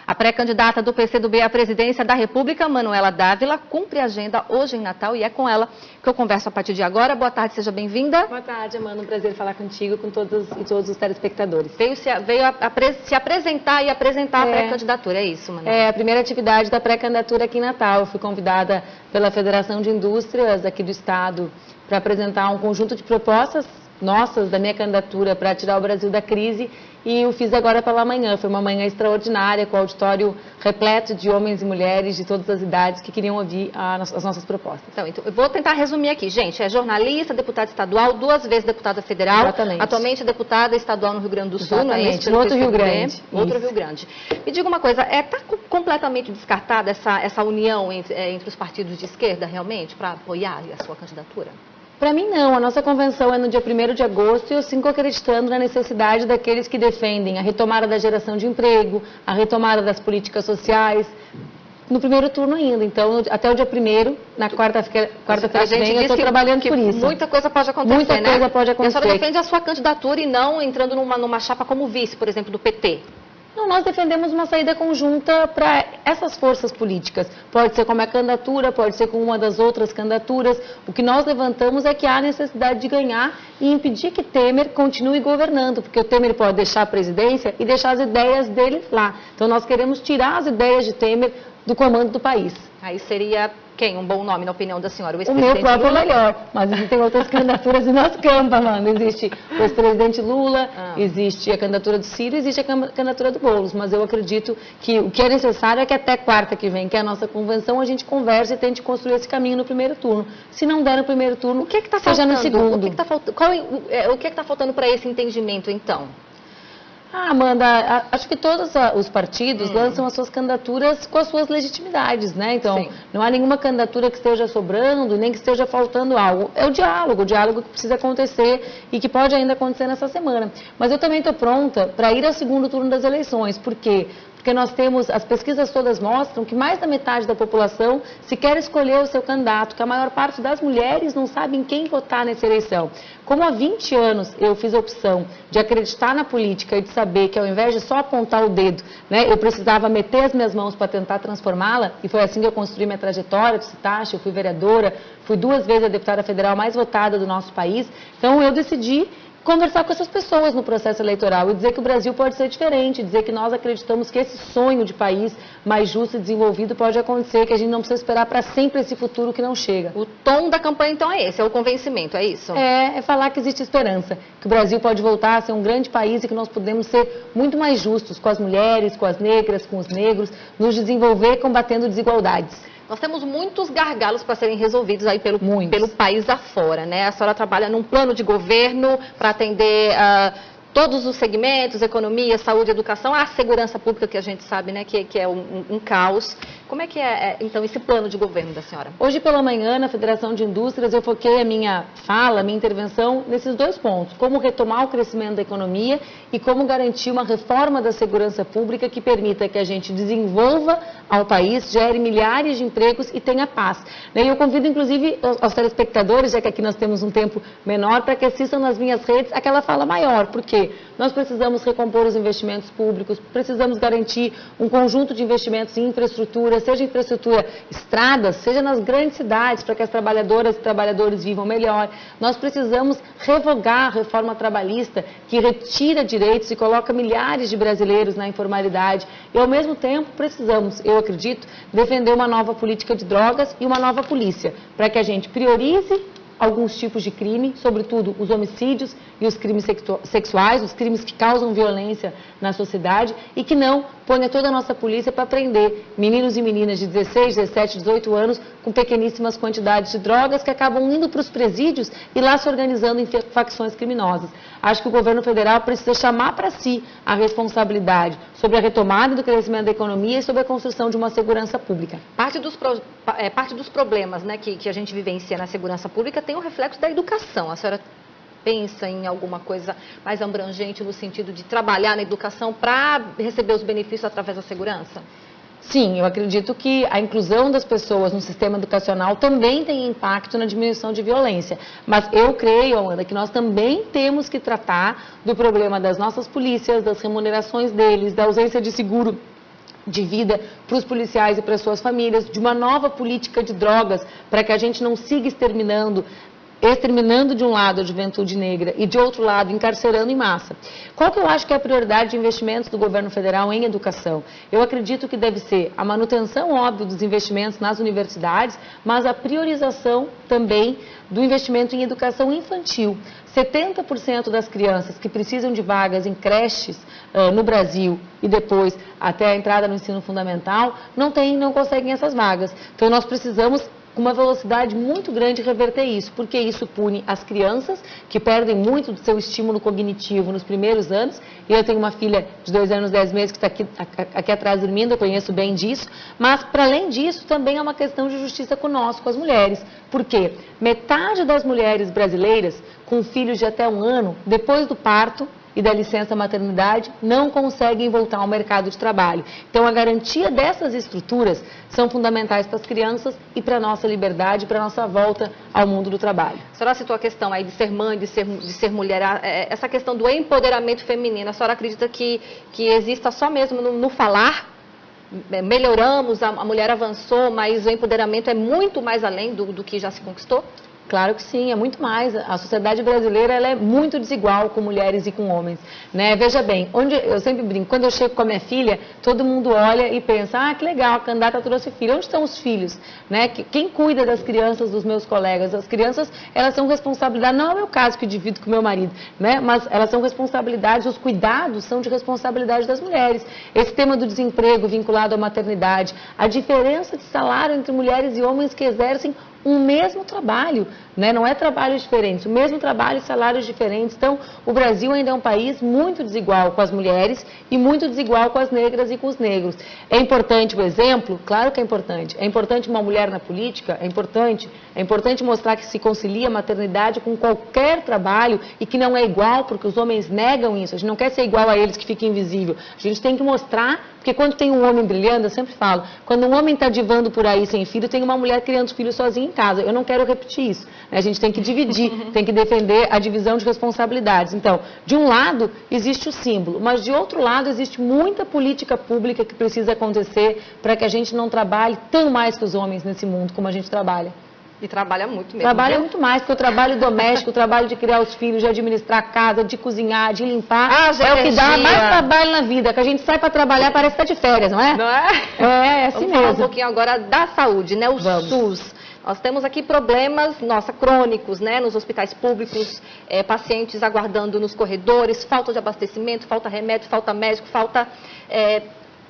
A pré-candidata do PCdoB à presidência da República, Manuela Dávila, cumpre a agenda hoje em Natal e é com ela que eu converso a partir de agora. Boa tarde, seja bem-vinda. Boa tarde, Amanda. Um prazer falar contigo, com todos os telespectadores. Veio se apresentar e apresentar a pré-candidatura, é isso, Manuela? É a primeira atividade da pré-candidatura aqui em Natal. Eu fui convidada pela Federação de Indústrias aqui do Estado para apresentar um conjunto de propostas nossas, da minha candidatura, para tirar o Brasil da crise, e eu fiz agora pela manhã. Foi uma manhã extraordinária, com o auditório repleto de homens e mulheres de todas as idades que queriam ouvir as nossas propostas. Então, eu vou tentar resumir aqui, gente. É jornalista, deputada estadual, 2 vezes deputada federal. Exatamente. Atualmente deputada estadual no Rio Grande do Sul, Exatamente. não é isso? No outro Rio Grande. Outro Rio Grande. Me diga uma coisa, está completamente descartada essa união entre os partidos de esquerda, realmente, para apoiar a sua candidatura? Para mim, não. A nossa convenção é no dia 1º de agosto e eu sigo acreditando na necessidade daqueles que defendem a retomada da geração de emprego, a retomada das políticas sociais, no primeiro turno ainda. Então, até o dia 1º, na quarta-feira que vem, eu estou trabalhando por isso. Muita coisa pode acontecer, Muita coisa pode acontecer. E a senhora defende a sua candidatura e não entrando numa chapa como vice, por exemplo, do PT? Não, nós defendemos uma saída conjunta para essas forças políticas. Pode ser com a minha candidatura, pode ser com uma das outras candidaturas. O que nós levantamos é que há necessidade de ganhar e impedir que Temer continue governando, porque o Temer pode deixar a presidência e deixar as ideias dele lá. Então nós queremos tirar as ideias de Temer do comando do país. Aí seria quem? Um bom nome, na opinião da senhora? O meu próprio melhor, mas existem outras candidaturas no nosso campo, Amanda. Existe o ex-presidente Lula, existe a candidatura do Ciro, existe a candidatura do Boulos. Mas eu acredito que o que é necessário é que até quarta que vem, que é a nossa convenção, a gente converse e tente construir esse caminho no primeiro turno. Se não der no primeiro turno, o que está seja faltando? No segundo. O que está faltando para esse entendimento, então? Amanda, acho que todos os partidos lançam as suas candidaturas com as suas legitimidades, né? Então, sim, não há nenhuma candidatura que esteja sobrando, nem que esteja faltando algo. É o diálogo que precisa acontecer e que pode ainda acontecer nessa semana. Mas eu também estou pronta para ir ao segundo turno das eleições. Por quê? Porque nós temos, as pesquisas todas mostram que mais da metade da população se quer escolher o seu candidato, que a maior parte das mulheres não sabe em quem votar nessa eleição. Como há 20 anos eu fiz a opção de acreditar na política e de saber que ao invés de só apontar o dedo, né, eu precisava meter as minhas mãos para tentar transformá-la, e foi assim que eu construí minha trajetória, tu citaste, eu fui vereadora, fui 2 vezes a deputada federal mais votada do nosso país, então eu decidi conversar com essas pessoas no processo eleitoral e dizer que o Brasil pode ser diferente, dizer que nós acreditamos que esse sonho de país mais justo e desenvolvido pode acontecer, que a gente não precisa esperar para sempre esse futuro que não chega. O tom da campanha, então, é esse, é o convencimento, é isso? É falar que existe esperança, que o Brasil pode voltar a ser um grande país e que nós podemos ser muito mais justos com as mulheres, com as negras, com os negros, nos desenvolver combatendo desigualdades. Nós temos muitos gargalos para serem resolvidos aí pelo país afora, né? A senhora trabalha num plano de governo para atender todos os segmentos, economia, saúde, educação, a segurança pública, que a gente sabe, né, que é um caos. Como é que é, então, esse plano de governo da senhora? Hoje pela manhã, na Federação de Indústrias, eu foquei a minha fala, a minha intervenção nesses 2 pontos. Como retomar o crescimento da economia e como garantir uma reforma da segurança pública que permita que a gente desenvolva ao país, gere milhares de empregos e tenha paz. E eu convido, inclusive, aos telespectadores, já que aqui nós temos um tempo menor, para que assistam nas minhas redes aquela fala maior. Por quê? Nós precisamos recompor os investimentos públicos, precisamos garantir um conjunto de investimentos em infraestrutura, seja infraestrutura estradas, seja nas grandes cidades, para que as trabalhadoras e trabalhadores vivam melhor. Nós precisamos revogar a reforma trabalhista, que retira direitos e coloca milhares de brasileiros na informalidade. E, ao mesmo tempo, precisamos, eu acredito, defender uma nova política de drogas e uma nova polícia, para que a gente priorize alguns tipos de crime, sobretudo os homicídios e os crimes sexuais, os crimes que causam violência na sociedade, e que não ponha toda a nossa polícia para prender meninos e meninas de 16, 17, 18 anos com pequeníssimas quantidades de drogas que acabam indo para os presídios e lá se organizando em facções criminosas. Acho que o governo federal precisa chamar para si a responsabilidade sobre a retomada do crescimento da economia e sobre a construção de uma segurança pública. Parte dos problemas, né, que a gente vivencia na segurança pública tem um reflexo da educação. A senhora pensa em alguma coisa mais abrangente no sentido de trabalhar na educação para receber os benefícios através da segurança? Sim, eu acredito que a inclusão das pessoas no sistema educacional também tem impacto na diminuição de violência. Mas eu creio, Amanda, que nós também temos que tratar do problema das nossas polícias, das remunerações deles, da ausência de seguro de vida para os policiais e para as suas famílias, de uma nova política de drogas, para que a gente não siga exterminando de um lado a juventude negra e de outro lado encarcerando em massa. Qual que eu acho que é a prioridade de investimentos do governo federal em educação? Eu acredito que deve ser a manutenção, óbvio, dos investimentos nas universidades, mas a priorização também do investimento em educação infantil. 70% das crianças que precisam de vagas em creches no Brasil e depois até a entrada no ensino fundamental não conseguem essas vagas. Então nós precisamos com uma velocidade muito grande reverter isso, porque isso pune as crianças, que perdem muito do seu estímulo cognitivo nos primeiros anos, e eu tenho uma filha de 2 anos e 10 meses que está aqui atrás dormindo, eu conheço bem disso, mas, para além disso, também é uma questão de justiça conosco, com as mulheres, porque metade das mulheres brasileiras com filhos de até 1 ano, depois do parto, e da licença maternidade, não conseguem voltar ao mercado de trabalho. Então, a garantia dessas estruturas são fundamentais para as crianças e para a nossa liberdade, para a nossa volta ao mundo do trabalho. A senhora citou a questão aí de ser mãe, de ser mulher, essa questão do empoderamento feminino. A senhora acredita que exista só mesmo no falar? Melhoramos, a mulher avançou, mas o empoderamento é muito mais além do que já se conquistou? Claro que sim, é muito mais. A sociedade brasileira ela é muito desigual com mulheres e com homens, né? Veja bem, eu sempre brinco, quando eu chego com a minha filha, todo mundo olha e pensa, que legal, a candidata trouxe filho. Onde estão os filhos? Né? Quem cuida das crianças dos meus colegas? As crianças, elas são responsabilidade, não é o meu caso que divido com o meu marido, né? Mas elas são responsabilidades, os cuidados são de responsabilidade das mulheres. Esse tema do desemprego vinculado à maternidade, a diferença de salário entre mulheres e homens que exercem um mesmo trabalho, né? Não é trabalho diferente, o mesmo trabalho e salários diferentes. Então, o Brasil ainda é um país muito desigual com as mulheres e muito desigual com as negras e com os negros. É importante o exemplo? Claro que é importante. É importante uma mulher na política? É importante. É importante mostrar que se concilia a maternidade com qualquer trabalho e que não é igual, porque os homens negam isso. A gente não quer ser igual a eles, que fica invisível. A gente tem que mostrar, porque quando tem um homem brilhando, eu sempre falo, quando um homem está divando por aí sem filho, tem uma mulher criando os filhos sozinha em casa. Eu não quero repetir isso. A gente tem que dividir, tem que defender a divisão de responsabilidades. Então, de um lado, existe o símbolo, mas de outro lado, existe muita política pública que precisa acontecer para que a gente não trabalhe tão mais que os homens nesse mundo como a gente trabalha. E trabalha muito mesmo. Trabalha muito mais, porque o trabalho doméstico, o trabalho de criar os filhos, de administrar a casa, de cozinhar, de limpar, é o que dá mais trabalho na vida. Que a gente sai para trabalhar, parece que está de férias, não é? Não é? É assim mesmo. Vamos falar um pouquinho agora da saúde, né? O SUS. Nós temos aqui problemas, crônicos, né? Nos hospitais públicos, pacientes aguardando nos corredores, falta de abastecimento, falta remédio, falta médico, falta...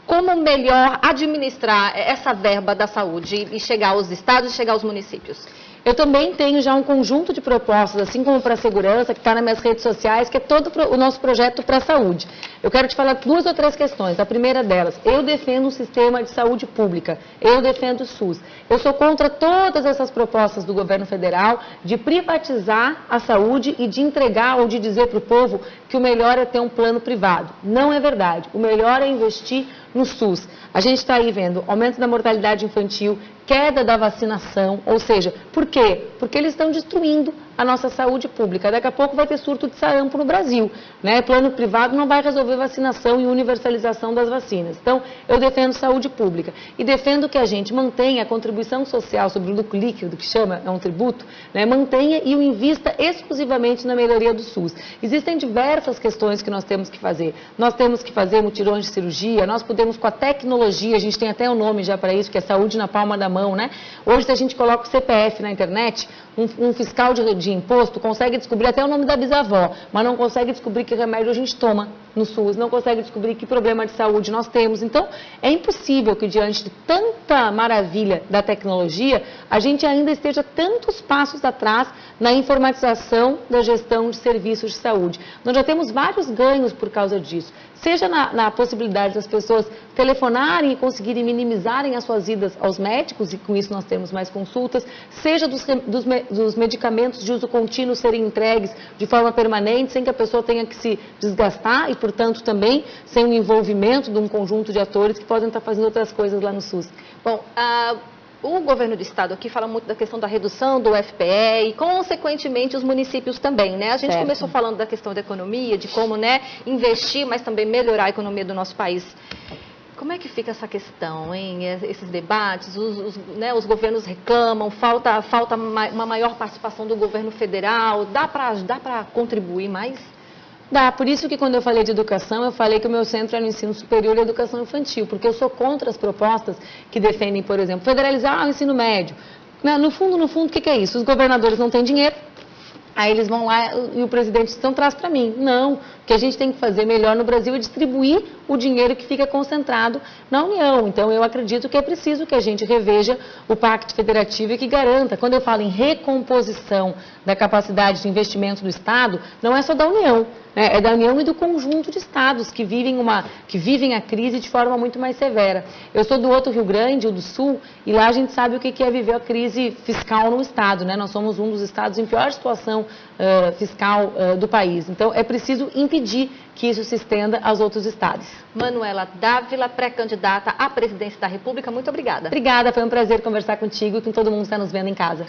Como melhor administrar essa verba da saúde e chegar aos estados e chegar aos municípios? Eu também tenho já um conjunto de propostas, assim como para a segurança, que está nas minhas redes sociais, que é todo o nosso projeto para a saúde. Eu quero te falar 2 ou 3 questões. A primeira delas, eu defendo um sistema de saúde pública, eu defendo o SUS. Eu sou contra todas essas propostas do governo federal de privatizar a saúde e de entregar ou de dizer para o povo que o melhor é ter um plano privado. Não é verdade. O melhor é investir no SUS. A gente está aí vendo aumento da mortalidade infantil, queda da vacinação, ou seja, por quê? Porque eles estão destruindo a nossa saúde pública. Daqui a pouco vai ter surto de sarampo no Brasil, né? Plano privado não vai resolver vacinação e universalização das vacinas. Então, eu defendo saúde pública e defendo que a gente mantenha a contribuição social sobre o lucro líquido, que chama, é um tributo, né? Mantenha e o invista exclusivamente na melhoria do SUS. Existem diversas questões que nós temos que fazer. Nós temos que fazer mutirões de cirurgia, nós podemos com a tecnologia, a gente tem até um nome já para isso, que é saúde na palma da mão, né? Hoje, se a gente coloca o CPF na internet, um fiscal de imposto consegue descobrir até o nome da bisavó, mas não consegue descobrir que remédio a gente toma no SUS, não consegue descobrir que problema de saúde nós temos. Então, é impossível que diante de tanta maravilha da tecnologia, a gente ainda esteja tantos passos atrás na informatização da gestão de serviços de saúde. Nós já temos vários ganhos por causa disso. Seja na possibilidade das pessoas telefonarem e conseguirem minimizarem as suas idas aos médicos, e com isso nós temos mais consultas, seja dos medicamentos de uso contínuo serem entregues de forma permanente, sem que a pessoa tenha que se desgastar e, portanto, também sem o envolvimento de um conjunto de atores que podem estar fazendo outras coisas lá no SUS. Bom, o governo do estado aqui fala muito da questão da redução do FPE e, consequentemente, os municípios também, né? A gente começou falando da questão da economia, de como, né, investir, mas também melhorar a economia do nosso país. Como é que fica essa questão, hein? Esses debates, os governos reclamam, falta uma maior participação do governo federal, dá para contribuir mais? Dá, por isso que quando eu falei de educação, eu falei que o meu centro é no ensino superior e educação infantil, porque eu sou contra as propostas que defendem, por exemplo, federalizar o ensino médio. No fundo, o que é isso? Os governadores não têm dinheiro, aí eles vão lá e o presidente então traz para mim. Não, o que a gente tem que fazer melhor no Brasil é distribuir o dinheiro que fica concentrado na União. Então, eu acredito que é preciso que a gente reveja o Pacto Federativo e que garanta, quando eu falo em recomposição da capacidade de investimento do Estado, não é só da União, né? É da União e do conjunto de estados que vivem a crise de forma muito mais severa. Eu sou do outro Rio Grande, o do Sul, e lá a gente sabe o que é viver a crise fiscal no Estado, né? Nós somos um dos estados em pior situação fiscal do país. Então, é preciso impedir que isso se estenda aos outros estados. Manuela Dávila, pré-candidata à presidência da República, muito obrigada. Obrigada, foi um prazer conversar contigo e com todo mundo que está nos vendo em casa.